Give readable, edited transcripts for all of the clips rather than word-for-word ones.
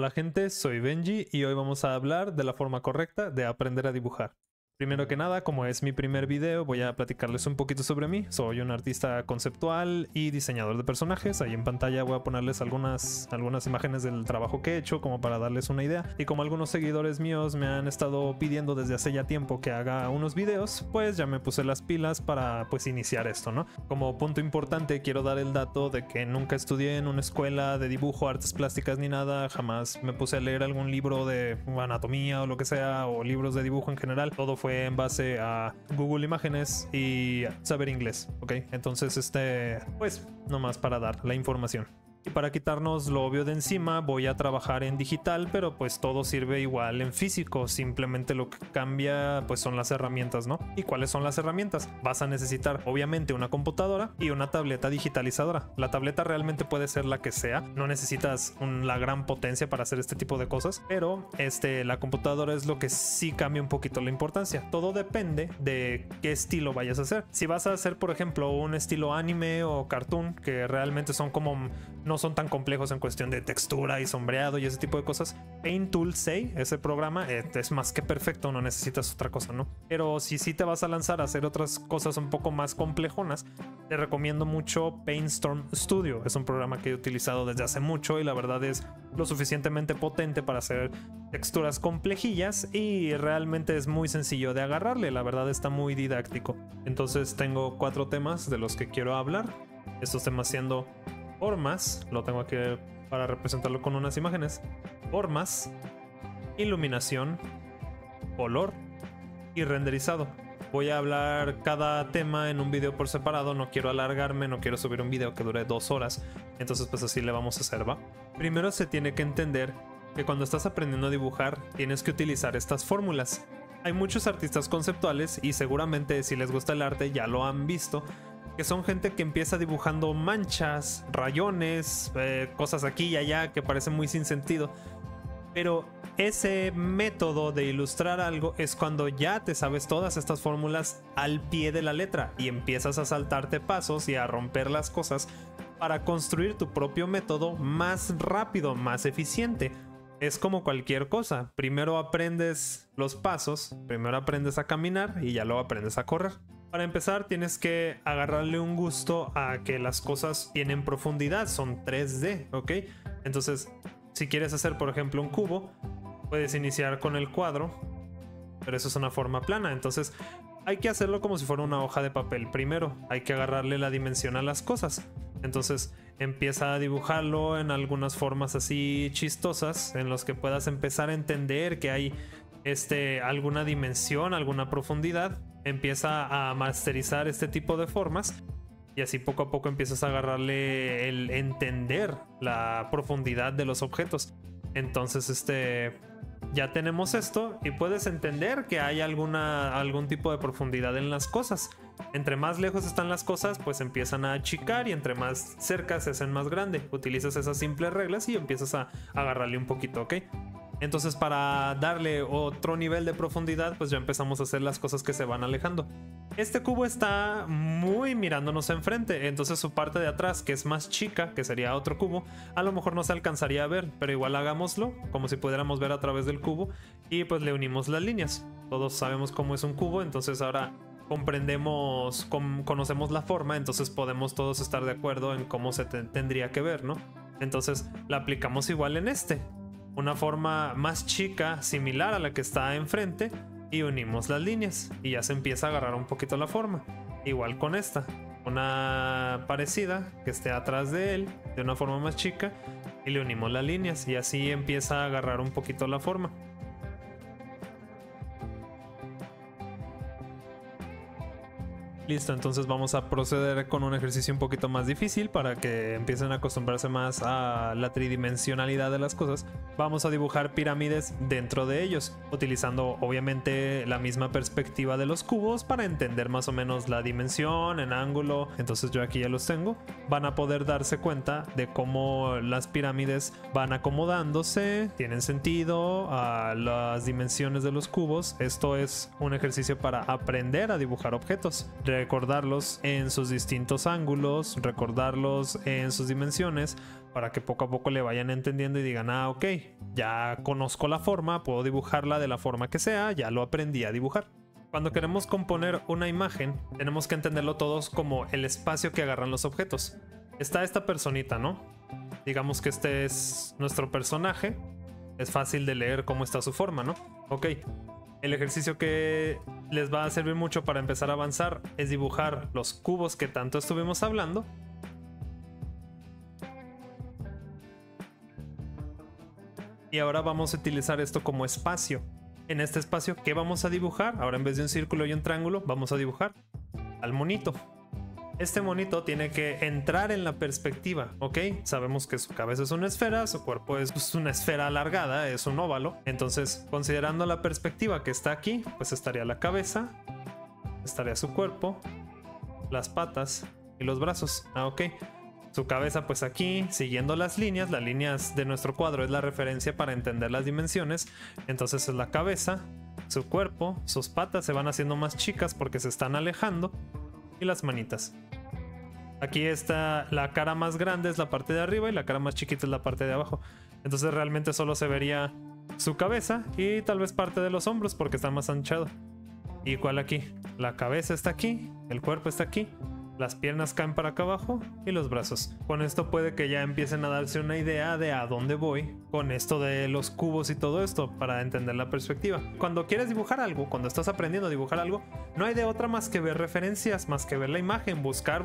Hola gente, soy Benji y hoy vamos a hablar de la forma correcta de aprender a dibujar. Primero que nada, como es mi primer video, voy a platicarles un poquito sobre mí. Soy un artista conceptual y diseñador de personajes. Ahí en pantalla voy a ponerles algunas imágenes del trabajo que he hecho como para darles una idea. Y como algunos seguidores míos me han estado pidiendo desde hace ya tiempo que haga unos videos, pues ya me puse las pilas para pues iniciar esto, ¿no? Como punto importante quiero dar el dato de que nunca estudié en una escuela de dibujo, artes plásticas ni nada. Jamás me puse a leer algún libro de anatomía o lo que sea, o libros de dibujo en general. Todo fue en base a Google Imágenes y saber inglés, ¿ok? Entonces, pues, nomás para dar la información. Y para quitarnos lo obvio de encima, voy a trabajar en digital, pero pues todo sirve igual en físico. Simplemente lo que cambia pues son las herramientas, ¿no? ¿Y cuáles son las herramientas? Vas a necesitar obviamente una computadora y una tableta digitalizadora. La tableta realmente puede ser la que sea, no necesitas la gran potencia para hacer este tipo de cosas, pero la computadora es lo que sí cambia un poquito la importancia. Todo depende de qué estilo vayas a hacer. Si vas a hacer, por ejemplo, un estilo anime o cartoon, que realmente son como... no son tan complejos en cuestión de textura y sombreado y ese tipo de cosas, Paint Tool 6, ese programa es más que perfecto, no necesitas otra cosa, ¿no? Pero si sí te vas a lanzar a hacer otras cosas un poco más complejonas, te recomiendo mucho PaintStorm Studio. Es un programa que he utilizado desde hace mucho y la verdad es lo suficientemente potente para hacer texturas complejillas y realmente es muy sencillo de agarrarle. La verdad está muy didáctico. Entonces tengo 4 temas de los que quiero hablar. Estos temas siendo formas, lo tengo aquí para representarlo con unas imágenes: formas, iluminación, color y renderizado. Voy a hablar cada tema en un video por separado, no quiero alargarme, no quiero subir un video que dure 2 horas, entonces pues así le vamos a hacer, ¿va? Primero se tiene que entender que cuando estás aprendiendo a dibujar tienes que utilizar estas fórmulas. Hay muchos artistas conceptuales y seguramente si les gusta el arte ya lo han visto, que son gente que empieza dibujando manchas, rayones, cosas aquí y allá que parecen muy sin sentido. Pero ese método de ilustrar algo es cuando ya te sabes todas estas fórmulas al pie de la letra y empiezas a saltarte pasos y a romper las cosas para construir tu propio método más rápido, más eficiente. Es como cualquier cosa. Primero aprendes los pasos, primero aprendes a caminar y ya luego aprendes a correr. Para empezar tienes que agarrarle un gusto a que las cosas tienen profundidad, son 3D, ¿ok? Entonces, si quieres hacer por ejemplo un cubo, puedes iniciar con el cuadro, pero eso es una forma plana, entonces hay que hacerlo como si fuera una hoja de papel. Primero hay que agarrarle la dimensión a las cosas, entonces empieza a dibujarlo en algunas formas así chistosas en los que puedas empezar a entender que hay alguna dimensión, alguna profundidad. Empieza a masterizar este tipo de formas y así poco a poco empiezas a agarrarle el entender la profundidad de los objetos. Entonces ya tenemos esto y puedes entender que hay algún tipo de profundidad en las cosas. Entre más lejos están las cosas, pues empiezan a achicar, y entre más cerca se hacen más grande. Utilizas esas simples reglas y empiezas a agarrarle un poquito, ¿ok? Entonces, para darle otro nivel de profundidad, pues ya empezamos a hacer las cosas que se van alejando. Este cubo está muy mirándonos enfrente, entonces su parte de atrás, que es más chica, que sería otro cubo, a lo mejor no se alcanzaría a ver, pero igual hagámoslo como si pudiéramos ver a través del cubo y pues le unimos las líneas. Todos sabemos cómo es un cubo, entonces ahora comprendemos, conocemos la forma, entonces podemos todos estar de acuerdo en cómo se tendría que ver, ¿no? Entonces la aplicamos igual en una forma más chica, similar a la que está enfrente, y unimos las líneas y ya se empieza a agarrar un poquito la forma. Igual con esta, una parecida que esté atrás de él de una forma más chica y le unimos las líneas y así empieza a agarrar un poquito la forma. Listo, entonces vamos a proceder con un ejercicio un poquito más difícil para que empiecen a acostumbrarse más a la tridimensionalidad de las cosas. Vamos a dibujar pirámides dentro de ellos, utilizando obviamente la misma perspectiva de los cubos para entender más o menos la dimensión, el ángulo. Entonces yo aquí ya los tengo. Van a poder darse cuenta de cómo las pirámides van acomodándose, tienen sentido a las dimensiones de los cubos. Esto es un ejercicio para aprender a dibujar objetos. Recordarlos en sus distintos ángulos, recordarlos en sus dimensiones, para que poco a poco le vayan entendiendo y digan, ah, ok, ya conozco la forma, puedo dibujarla de la forma que sea, ya lo aprendí a dibujar. Cuando queremos componer una imagen, tenemos que entenderlo todos como el espacio que agarran los objetos. Está esta personita, ¿no? Digamos que este es nuestro personaje. Es fácil de leer cómo está su forma, ¿no? Ok. El ejercicio que les va a servir mucho para empezar a avanzar es dibujar los cubos que tanto estuvimos hablando. Y ahora vamos a utilizar esto como espacio. En este espacio, ¿qué vamos a dibujar? Ahora en vez de un círculo y un triángulo, vamos a dibujar al monito. Este monito tiene que entrar en la perspectiva, ¿ok? Sabemos que su cabeza es una esfera, su cuerpo es una esfera alargada, es un óvalo. Entonces, considerando la perspectiva que está aquí, pues estaría la cabeza, estaría su cuerpo, las patas y los brazos. Ok. Su cabeza pues aquí, siguiendo las líneas de nuestro cuadro es la referencia para entender las dimensiones. Entonces es la cabeza, su cuerpo, sus patas se van haciendo más chicas porque se están alejando y las manitas. Aquí está la cara más grande, es la parte de arriba y la cara más chiquita es la parte de abajo. Entonces realmente solo se vería su cabeza y tal vez parte de los hombros porque está más anchado. Igual aquí, la cabeza está aquí, el cuerpo está aquí. Las piernas caen para acá abajo y los brazos. Con esto puede que ya empiecen a darse una idea de a dónde voy con esto de los cubos y todo esto para entender la perspectiva. Cuando quieres dibujar algo, cuando estás aprendiendo a dibujar algo, no hay de otra más que ver referencias, más que ver la imagen, buscar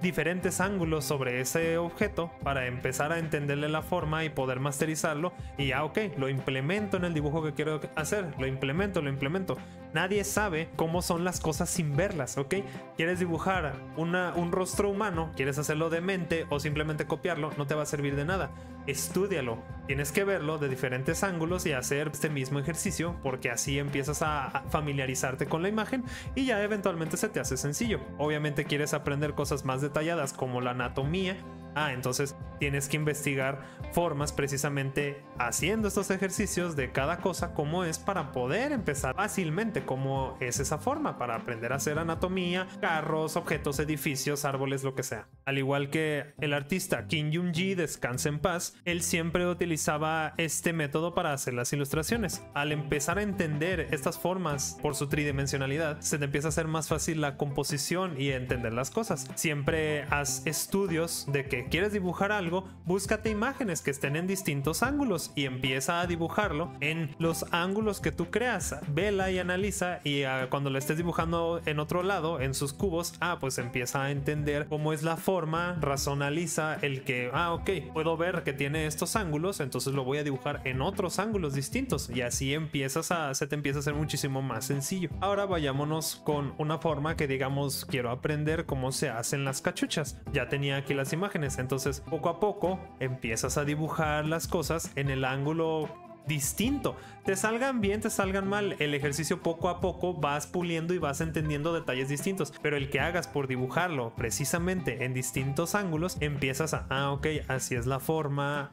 diferentes ángulos sobre ese objeto para empezar a entenderle la forma y poder masterizarlo. Y ya, ok, lo implemento en el dibujo que quiero hacer, lo implemento. Nadie sabe cómo son las cosas sin verlas, ¿ok? ¿Quieres dibujar un rostro humano? ¿Quieres hacerlo de mente o simplemente copiarlo? No te va a servir de nada. Estúdialo. Tienes que verlo de diferentes ángulos y hacer este mismo ejercicio porque así empiezas a familiarizarte con la imagen y ya eventualmente se te hace sencillo. Obviamente quieres aprender cosas más detalladas como la anatomía. Entonces tienes que investigar formas precisamente haciendo estos ejercicios de cada cosa, cómo es para poder empezar fácilmente cómo es esa forma para aprender a hacer anatomía, carros, objetos, edificios, árboles, lo que sea. Al igual que el artista Kim Young-ji, descanse en paz, él siempre utilizaba este método para hacer las ilustraciones. Al empezar a entender estas formas por su tridimensionalidad, se te empieza a hacer más fácil la composición y entender las cosas. Siempre haz estudios de que quieres dibujar algo, búscate imágenes que estén en distintos ángulos y empieza a dibujarlo en los ángulos que tú creas. Vela y analiza y cuando lo estés dibujando en otro lado, en sus cubos, pues empieza a entender cómo es la forma, razonaliza el que, ok, puedo ver que tiene estos ángulos, entonces lo voy a dibujar en otros ángulos distintos y así se te empieza a hacer muchísimo más sencillo. Ahora vayámonos con una forma que digamos quiero aprender cómo se hacen las cachuchas. Ya tenía aquí las imágenes. Entonces poco a poco empiezas a dibujar las cosas en el ángulo distinto. Te salgan bien, te salgan mal, el ejercicio poco a poco vas puliendo y vas entendiendo detalles distintos, pero el que hagas por dibujarlo precisamente en distintos ángulos, empiezas ok, así es la forma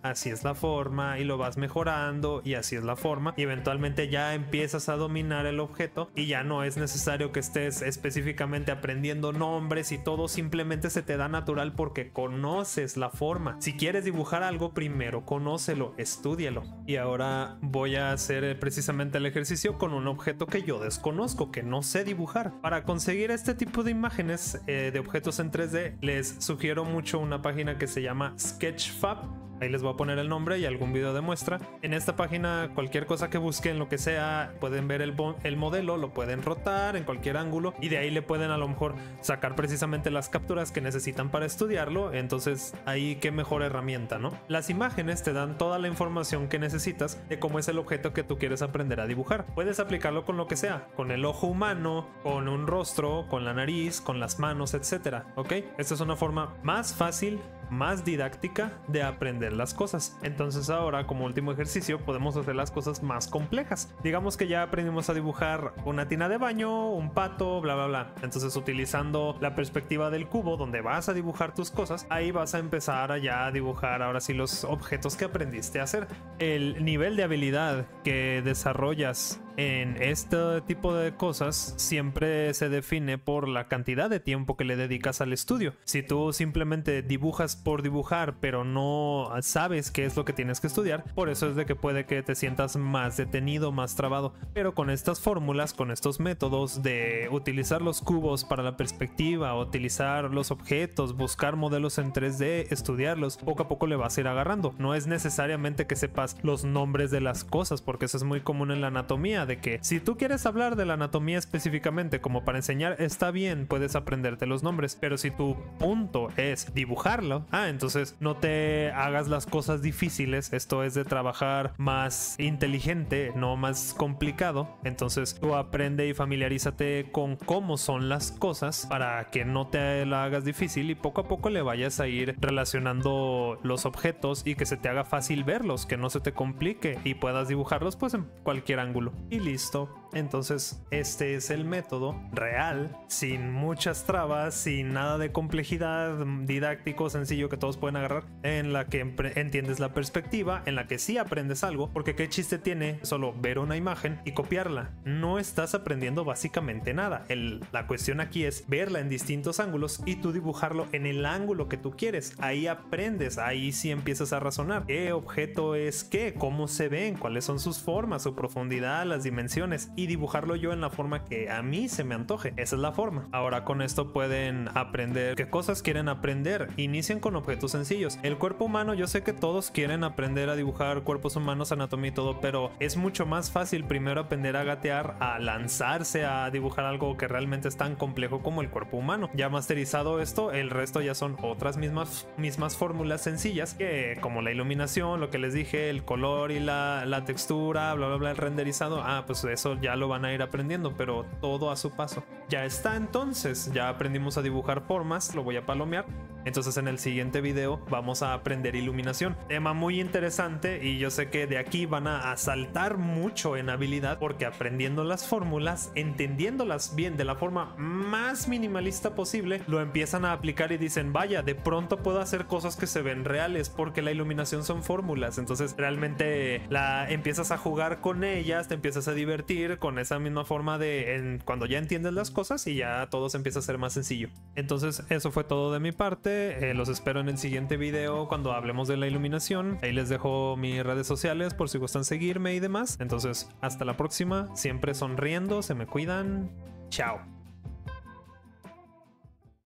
y lo vas mejorando y así es la forma y eventualmente ya empiezas a dominar el objeto y ya no es necesario que estés específicamente aprendiendo nombres y todo, simplemente se te da natural porque conoces la forma. Si quieres dibujar algo, primero conócelo, estúdialo. Y ahora voy a hacer precisamente el ejercicio con un objeto que yo desconozco, que no sé dibujar. Para conseguir este tipo de imágenes de objetos en 3D, les sugiero mucho una página que se llama Sketchfab. Ahí les voy a poner el nombre y algún video de muestra. En esta página, cualquier cosa que busquen, lo que sea, pueden ver el modelo, lo pueden rotar en cualquier ángulo y de ahí le pueden a lo mejor sacar precisamente las capturas que necesitan para estudiarlo. Entonces ahí qué mejor herramienta, ¿no? Las imágenes te dan toda la información que necesitas de cómo es el objeto que tú quieres aprender a dibujar. Puedes aplicarlo con lo que sea, con el ojo humano, con un rostro, con la nariz, con las manos, etcétera. ¿Ok? Esta es una forma más fácil, más didáctica de aprender las cosas. Entonces ahora, como último ejercicio, podemos hacer las cosas más complejas. Digamos que ya aprendimos a dibujar una tina de baño, un pato, bla bla bla. Entonces, utilizando la perspectiva del cubo donde vas a dibujar tus cosas, ahí vas a empezar a ya dibujar ahora sí los objetos que aprendiste a hacer. El nivel de habilidad que desarrollas En este tipo de cosas siempre se define por la cantidad de tiempo que le dedicas al estudio. Si tú simplemente dibujas por dibujar, pero no sabes qué es lo que tienes que estudiar, por eso es de que puede que te sientas más detenido, más trabado. Pero con estas fórmulas, con estos métodos de utilizar los cubos para la perspectiva, utilizar los objetos, buscar modelos en 3D, estudiarlos, poco a poco le vas a ir agarrando. No es necesariamente que sepas los nombres de las cosas, porque eso es muy común en la anatomía, de que si tú quieres hablar de la anatomía específicamente como para enseñar, está bien, puedes aprenderte los nombres, pero si tu punto es dibujarlo, entonces no te hagas las cosas difíciles. Esto es de trabajar más inteligente, no más complicado. Entonces tú aprende y familiarízate con cómo son las cosas para que no te la hagas difícil y poco a poco le vayas a ir relacionando los objetos y que se te haga fácil verlos, que no se te complique y puedas dibujarlos pues en cualquier ángulo. Y listo. Entonces este es el método real, sin muchas trabas, sin nada de complejidad, didáctico, sencillo, que todos pueden agarrar, en la que entiendes la perspectiva, en la que sí aprendes algo, porque qué chiste tiene solo ver una imagen y copiarla. No estás aprendiendo básicamente nada. La cuestión aquí es verla en distintos ángulos y tú dibujarlo en el ángulo que tú quieres. Ahí aprendes, ahí sí empiezas a razonar. ¿Qué objeto es qué? ¿Cómo se ven? ¿Cuáles son sus formas, su profundidad, las dimensiones? Y dibujarlo yo en la forma que a mí se me antoje. Esa es la forma. Ahora con esto pueden aprender qué cosas quieren aprender. Inician con objetos sencillos. El cuerpo humano, yo sé que todos quieren aprender a dibujar cuerpos humanos, anatomía y todo, pero es mucho más fácil primero aprender a gatear, a lanzarse a dibujar algo que realmente es tan complejo como el cuerpo humano. Ya masterizado esto, el resto ya son otras mismas fórmulas sencillas, que como la iluminación, lo que les dije, el color y la textura, bla bla bla, el renderizado, pues eso ya lo van a ir aprendiendo, pero todo a su paso. Ya está, entonces ya aprendimos a dibujar formas, lo voy a palomear. Entonces en el siguiente video vamos a aprender iluminación, tema muy interesante, y yo sé que de aquí van a saltar mucho en habilidad, porque aprendiendo las fórmulas, entendiéndolas bien de la forma más minimalista posible, lo empiezan a aplicar y dicen, vaya, de pronto puedo hacer cosas que se ven reales, porque la iluminación son fórmulas. Entonces realmente empiezas a jugar con ellas, te empiezas a divertir con esa misma forma cuando ya entiendes las cosas y ya todo se empieza a hacer más sencillo. Entonces eso fue todo de mi parte. Los espero en el siguiente video cuando hablemos de la iluminación. Ahí les dejo mis redes sociales por si gustan seguirme y demás. Entonces hasta la próxima, siempre sonriendo, se me cuidan, chao.